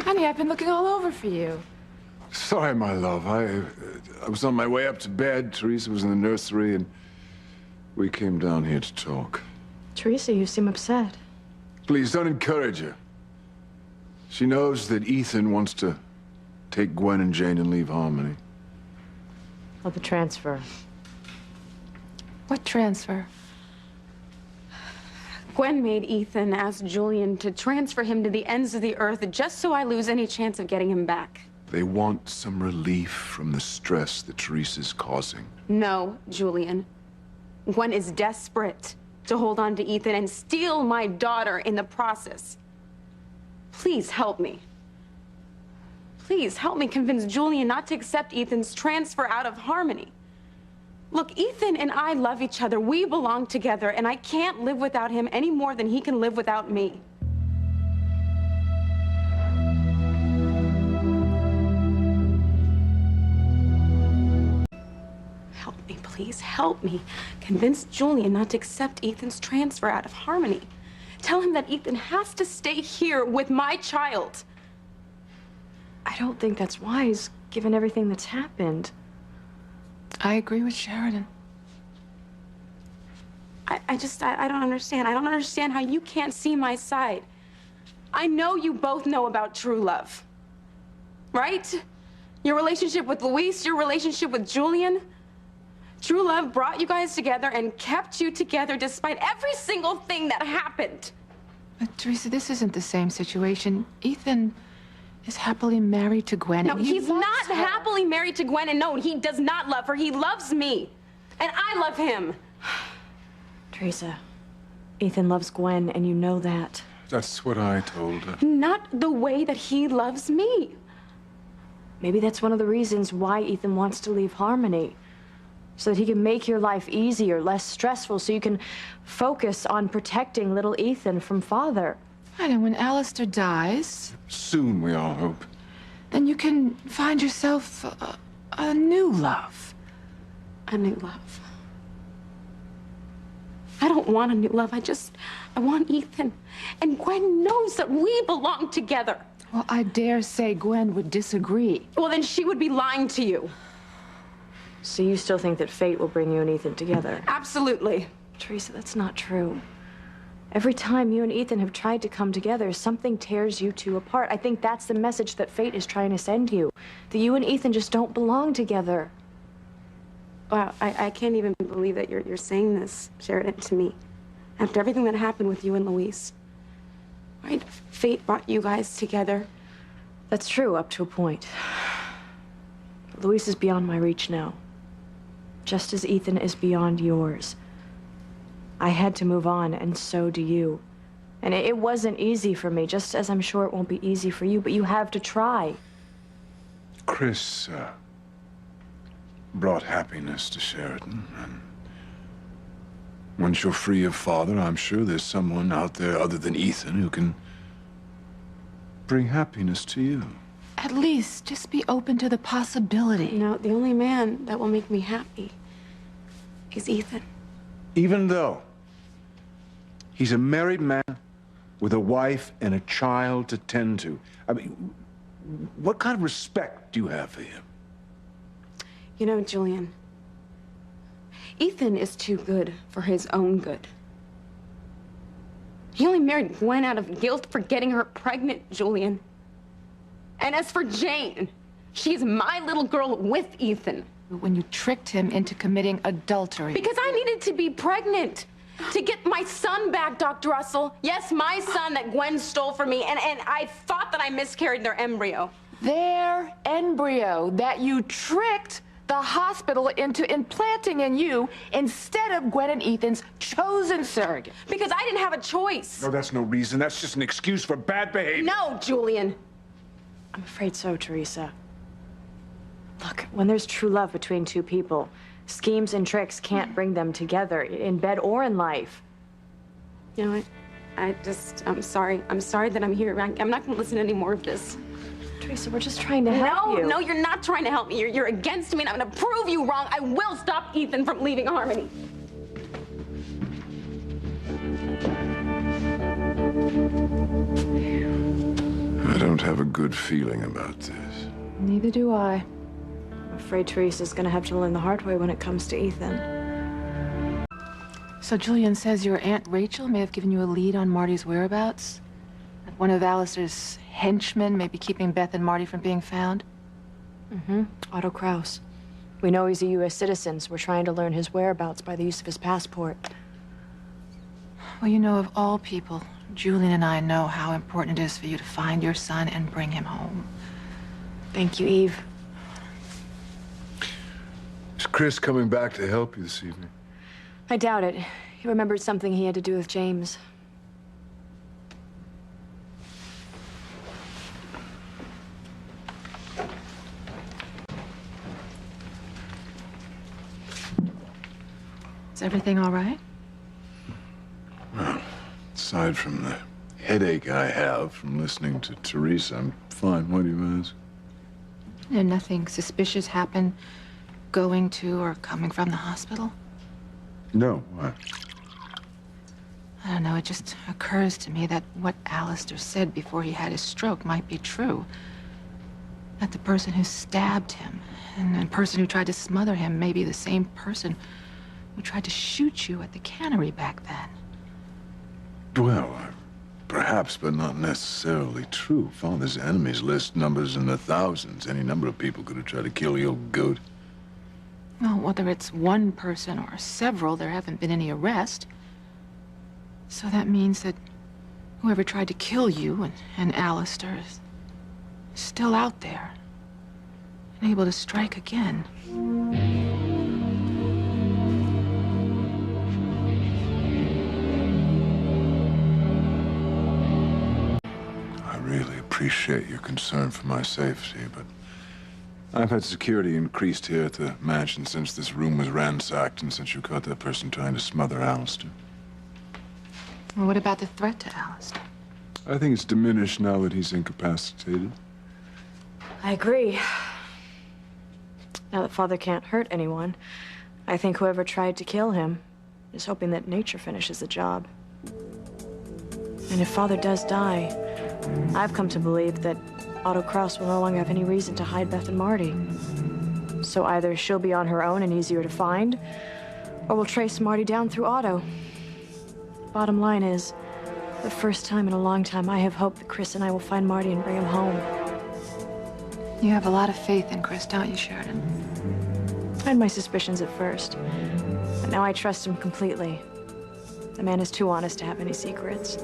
Honey, I've been looking all over for you. Sorry, my love. I was on my way up to bed. Teresa was in the nursery, and we came down here to talk. Teresa, you seem upset. Please, don't encourage her. She knows that Ethan wants to take Gwen and Jane and leave Harmony. Oh, the transfer. What transfer? Gwen made Ethan ask Julian to transfer him to the ends of the earth just so I lose any chance of getting him back. They want some relief from the stress that Teresa's causing. No, Julian. Gwen is desperate to hold on to Ethan and steal my daughter in the process. Please help me. Please help me convince Julian not to accept Ethan's transfer out of Harmony. Look, Ethan and I love each other. We belong together, and I can't live without him any more than he can live without me. Help me, please, help me. Convince Julian not to accept Ethan's transfer out of Harmony. Tell him that Ethan has to stay here with my child. I don't think that's wise, given everything that's happened. I agree with Sheridan. I don't understand. I don't understand how you can't see my side. I know you both know about true love, right? Your relationship with Luis, your relationship with Julian. True love brought you guys together and kept you together despite every single thing that happened. But Teresa, this isn't the same situation. Ethan is happily married to Gwen. No, and he he's loves not her. happily married to Gwen, and no, he does not love her. He loves me, and I love him. Teresa, Ethan loves Gwen, and you know that. That's what I told her. Not the way that he loves me. Maybe that's one of the reasons why Ethan wants to leave Harmony. So that he can make your life easier, less stressful, so you can focus on protecting little Ethan from father. Right, and when Alistair dies, Soon, we all hope. then you can find yourself a new love. A new love. I don't want a new love. I want Ethan. And Gwen knows that we belong together. Well, I dare say Gwen would disagree. Well, then she would be lying to you. So you still think that fate will bring you and Ethan together? Absolutely. Teresa, that's not true. Every time you and Ethan have tried to come together, something tears you two apart. I think that's the message that fate is trying to send you. That you and Ethan just don't belong together. Wow, I can't even believe that you're saying this, Sheridan, to me. After everything that happened with you and Luis. Right? Fate brought you guys together. That's true, up to a point. Luis is beyond my reach now. Just as Ethan is beyond yours. I had to move on, and so do you. And it wasn't easy for me, just as I'm sure it won't be easy for you, but you have to try. Chris brought happiness to Sheridan, and once you're free of father, I'm sure there's someone out there other than Ethan who can bring happiness to you. At least just be open to the possibility. No, the only man that will make me happy is Ethan. Even though he's a married man with a wife and a child to tend to. I mean, what kind of respect do you have for him? You know, Julian, Ethan is too good for his own good. He only married Gwen out of guilt for getting her pregnant, Julian. And as for Jane, she's my little girl with Ethan. When you tricked him into committing adultery. Because I needed to be pregnant to get my son back, Dr. Russell. Yes, my son that Gwen stole from me, and I thought that I miscarried their embryo. Their embryo that you tricked the hospital into implanting in you instead of Gwen and Ethan's chosen surrogate. Because I didn't have a choice. No, that's no reason. That's just an excuse for bad behavior. No, Julian. I'm afraid so, Teresa. Look, when there's true love between two people, schemes and tricks can't bring them together, in bed or in life. You know what? I'm sorry. I'm sorry that I'm here. I'm not going to listen to any more of this. Teresa, we're just trying to help you. No, you're not trying to help me. You're against me, and I'm going to prove you wrong. I will stop Ethan from leaving Harmony. I don't have a good feeling about this. Neither do I. I'm afraid Teresa's gonna have to learn the hard way when it comes to Ethan. So Julian says your Aunt Rachel may have given you a lead on Marty's whereabouts? That one of Alistair's henchmen may be keeping Beth and Marty from being found? Mm-hmm. Otto Kraus. We know he's a U.S. citizen, so we're trying to learn his whereabouts by the use of his passport. Well, you know, of all people, Julian and I know how important it is for you to find your son and bring him home. Thank you, Eve. Is Chris coming back to help you this evening? I doubt it. He remembered something he had to do with James. Is everything all right? Well, aside from the headache I have from listening to Teresa, I'm fine. Why do you ask? And nothing suspicious happened going to or coming from the hospital? No, why? I don't know, it just occurs to me that what Alistair said before he had his stroke might be true. That the person who stabbed him and the person who tried to smother him may be the same person who tried to shoot you at the cannery back then. Well, perhaps, but not necessarily true. Father's enemies list numbers in the thousands. Any number of people could have tried to kill the old goat. Well, whether it's one person or several, there haven't been any arrest. So that means that whoever tried to kill you and Alistair is still out there and able to strike again. I really appreciate your concern for my safety, but I've had security increased here at the mansion since this room was ransacked and since you caught that person trying to smother Alistair. Well, what about the threat to Alistair? I think it's diminished now that he's incapacitated. I agree. Now that Father can't hurt anyone, I think whoever tried to kill him is hoping that nature finishes the job. And if Father does die, I've come to believe that Otto Kraus will no longer have any reason to hide Beth and Marty. So either she'll be on her own and easier to find, or we'll trace Marty down through Otto. Bottom line is, the first time in a long time, I have hope that Chris and I will find Marty and bring him home. You have a lot of faith in Chris, don't you, Sheridan? I had my suspicions at first, but now I trust him completely. The man is too honest to have any secrets.